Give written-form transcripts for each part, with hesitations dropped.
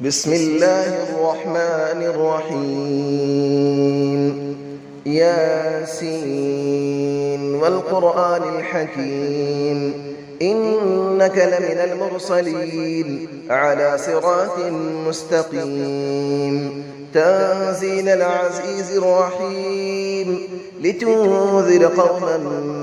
بسم الله الرحمن الرحيم ياسين والقرآن الحكيم إنك لمن المرسلين على صراط مستقيم تنزيل العزيز الرحيم لتنذر قوما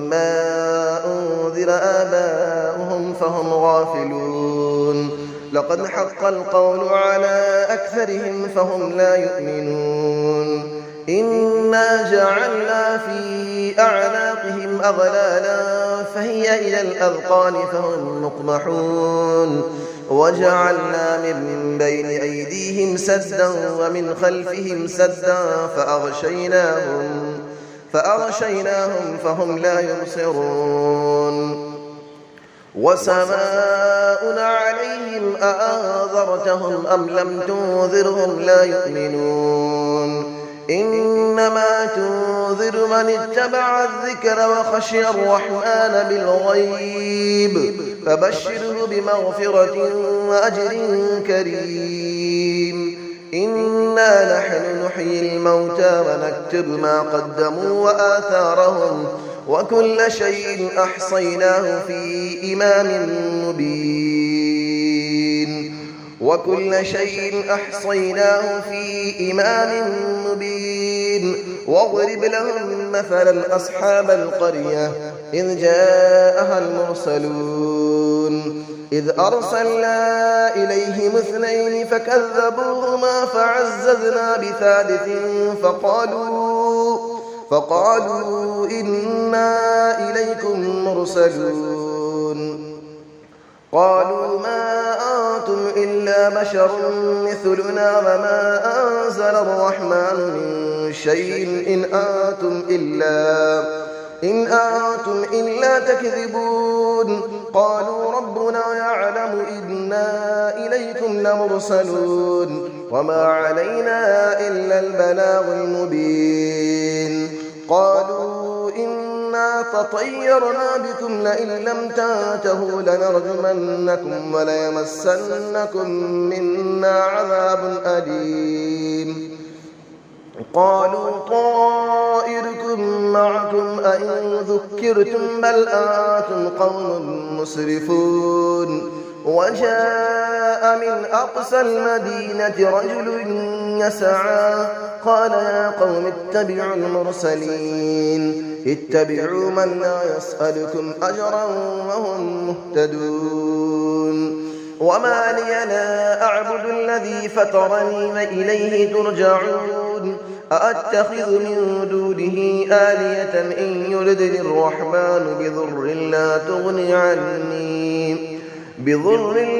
ما أنذر آباؤهم فهم غافلون لقد حق القول على أكثرهم فهم لا يؤمنون إنا جعلنا في أعناقهم أغلالا فهي إلى الأذقان فهم مقمحون وجعلنا من بين أيديهم سدا ومن خلفهم سدا فأغشيناهم فهم لا يبصرون وسماء عليهم أأنذرتهم أم لم تنذرهم لا يؤمنون إنما تنذر من اتبع الذكر وخشي الرحمن بالغيب فبشره بمغفرة وأجر كريم إنا نحن نحيي الموتى ونكتب ما قدموا وآثارهم وكل شيء أحصيناه في إمام مبين واضرب لهم مثلا أصحاب القرية إذ جاءها المرسلون إذ أرسلنا إليهم 2 فكذبوهما فعززنا بثالث فقالوا إنا إليكم مرسلون قالوا ما أنتم إلا بشر مثلنا وما أنزل الرحمن من شيء إن أنتم إلا تكذبون قالوا ربنا يعلم إنا إليكم لمرسلون وما علينا إلا البلاغ المبين قالوا إنا تطيرنا بكم لئن لم تنتهوا لنرجمنكم وليمسنكم منا عذاب أليم قالوا طائركم معكم أئن ذكرتم بل أنتم قوم مسرفون وجاء من أقصى المدينة رجل يسعى قال يا قوم اتبعوا المرسلين اتبعوا من لا يسألكم أجرا وهم مهتدون وما لي لا أعبد الذي فطرني وإليه ترجعون أأتخذ من دونه آلية إن يردني الرحمن بضر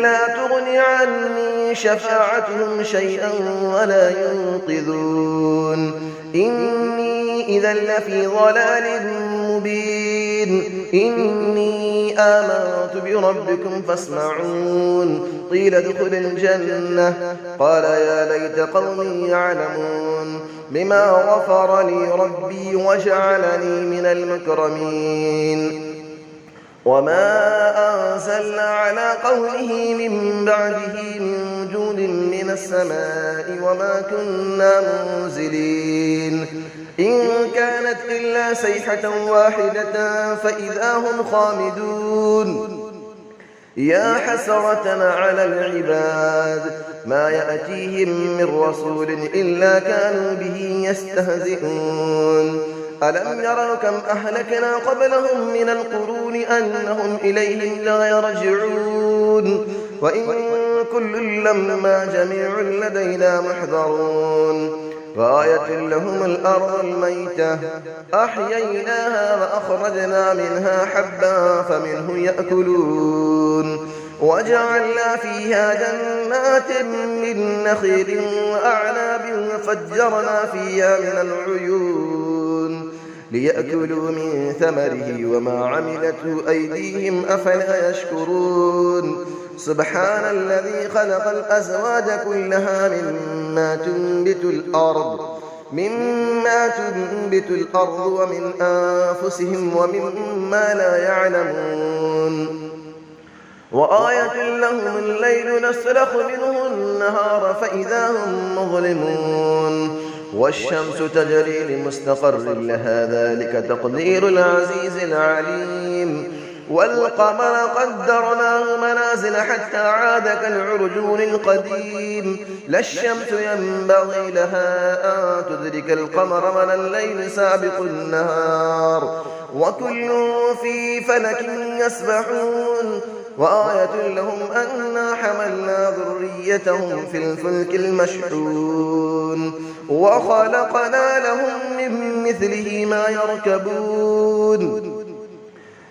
لا تغني عني شفاعتهم شيئا ولا ينقذون إني إذا لفي ضلال مبين إني آمنت بربكم فاسمعون قيل ادخل الجنة قال يا ليت قومي يعلمون بما غفر لي ربي وجعلني من المكرمين وما أنزلنا على قوله من بعده من جود من السماء وما كنا منزلين إن كانت إلا صيحة واحدة فإذا هم خامدون يا حسرة على العباد ما يأتيهم من رسول إلا كانوا به يستهزئون ألم يروا كم أهلكنا قبلهم من القرون أنهم إليهم لا يرجعون وإن كل لما جميع لدينا محضرون وآية لهم الأرض الميتة أحييناها وأخرجنا منها حبا فمنه يأكلون وجعلنا فيها جنات من نخيل وأعناب وفجرنا فيها من العيون ليأكلوا من ثمره وما عملته أيديهم أفلا يشكرون سبحان الذي خلق الأزواج كلها مما تنبت الأرض ومن أنفسهم ومما لا يعلمون وآية لهم الليل نسلخ منه النهار فإذا هم مظلمون والشمس تجري لمستقر لها ذلك تقدير العزيز العليم والقمر قدرناه منازل حتى عاد كالعرجون القديم لا الشمس ينبغي لها أن تدرك القمر ولا الليل سابق النهار وكل في فلك يسبحون وآية لهم أنا حملنا ذريتهم في الفلك المشحون وخلقنا لهم من مثله ما يركبون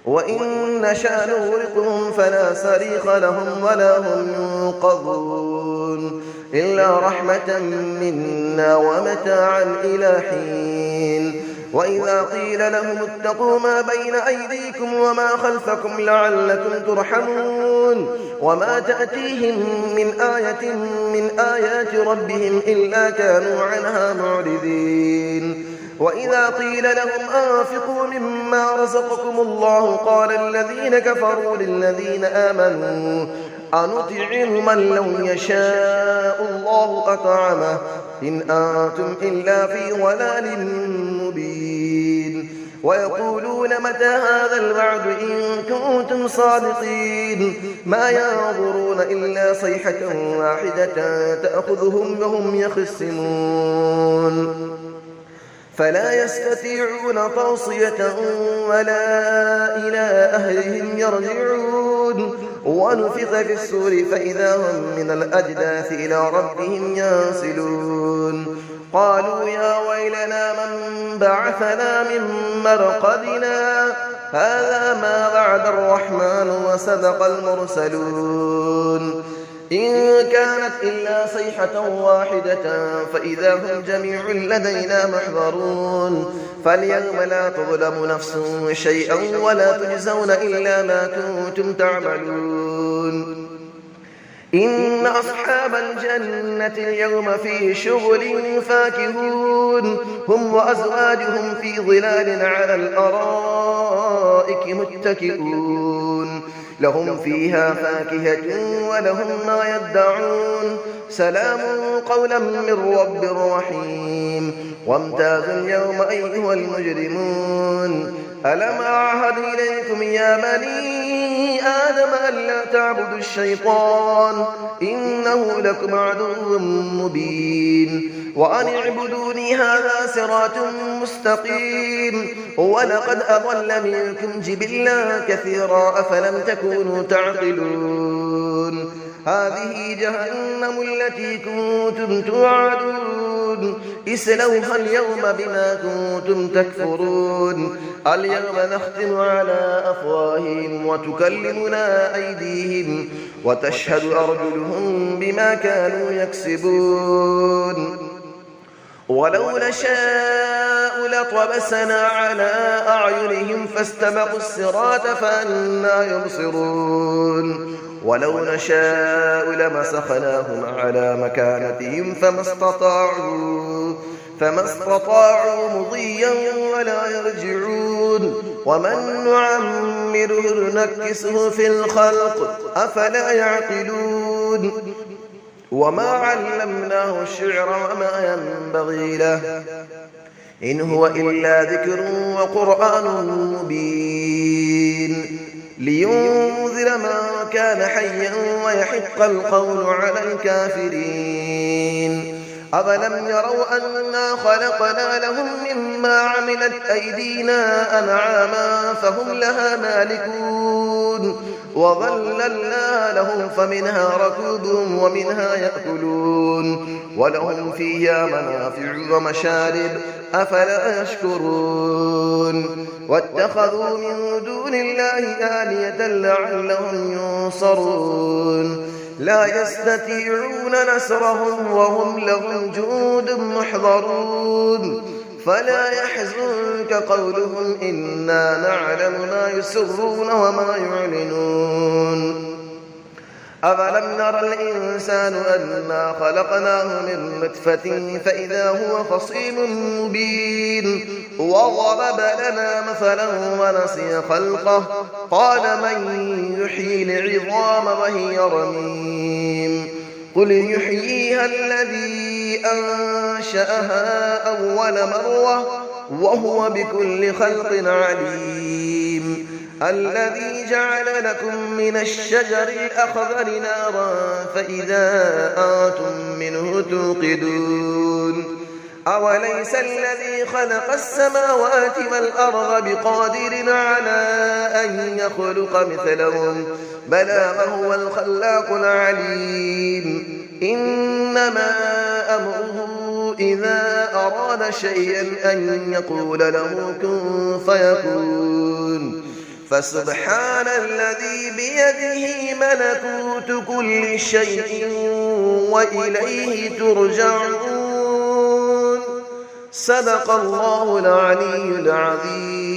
وإن نشأ نغرقهم فلا صريخ لهم ولا هم ينقذون إلا رحمة منا ومتاعا إلى حين وإذا قيل لهم اتقوا ما بين أيديكم وما خلفكم لعلكم ترحمون وما تأتيهم من آية من آيات ربهم إلا كانوا عنها معرضين وإذا قيل لهم أنفقوا مما رزقكم الله قال الذين كفروا للذين آمنوا أنطعم من لو يشاء الله أطعمه إن أنتم إلا في ضلال مبين ويقولون متى هذا الوعد إن كنتم صادقين ما ينظرون إلا صيحة واحدة تأخذهم وهم يخصمون فلا يستطيعون توصية ولا إلى أهلهم يرجعون ونفخ في السور فإذا هم من الأجداث إلى ربهم ينسلون قالوا يا ويلنا من بعثنا من مرقدنا هذا ما وعد الرحمن وصدق المرسلون إن كانت إلا صيحة واحدة فإذا هم جميع لدينا محضرون فاليوم لا تظلم نفس شيئا ولا تجزون إلا ما كنتم تعملون إن أصحاب الجنة اليوم في شغل فاكهون هم وأزواجهم في ظلال على الأرائك متكئون لهم فيها فاكهة ولهم ما يدعون سلام قولا من رب رحيم وامتازوا اليوم أيها المجرمون ألم أعهد إليكم يا بني آدم ألا تعبدوا الشيطان إنه لكم عدو مبين وأن اعبدوني هذا صراط مستقيم ولقد أضل منكم جبلا كثيرا أفلم تكونوا تعقلون هذه جهنم التي كنتم توعدون اسلوها اليوم بما كنتم تكفرون اليوم نختم على أفواههم وتكلمنا أيديهم وتشهد أرجلهم بما كانوا يكسبون ولو نشاء لطمسنا على أعينهم فاستبقوا الصراط فأنى يبصرون ولو نشاء لمسخناهم على مكانتهم فما استطاعوا مضيا ولا يرجعون ومن نعمره نكسه في الخلق أفلا يعقلون وما علمناه الشعر وما ينبغي له إن هو إلا ذكر وقرآن مبين لينذر من كان حيا ويحق القول على الكافرين أفلم يروا أنا خلقنا لهم مما عملت أيدينا أنعاما فهم لها مالكون وظللنا لهم فمنها ركوبهم ومنها يأكلون ولهم فيها منافع ومشارب أفلا يشكرون واتخذوا من دون الله آلية لعلهم ينصرون لا يستطيعون نصرهم وهم لهم جند محضرون فلا يحزنك قولهم إنا نعلم ما يسرون وما يعلنون أفلم نرى الإنسان أنا خلقناه من نطفة فإذا هو خصيم مبين وضرب لنا مثلا ونسي خلقه قال من يحيي العظام وهي رميم قل يحييها الذي أنشأها أول مرة وهو بكل خلق عليم الذي جعل لكم من الشجر الأخضر نارا فإذا أنتم منه توقدون أوليس الذي خلق السماوات والأرض بقادر على أن يخلق مثلهم بلى وهو الخلاق العليم إنما أمره إذا أراد شيئا أن يقول له كن فيكون فسبحان الذي بيده ملكوت كل شيء وإليه ترجعون صدق الله العلي العظيم.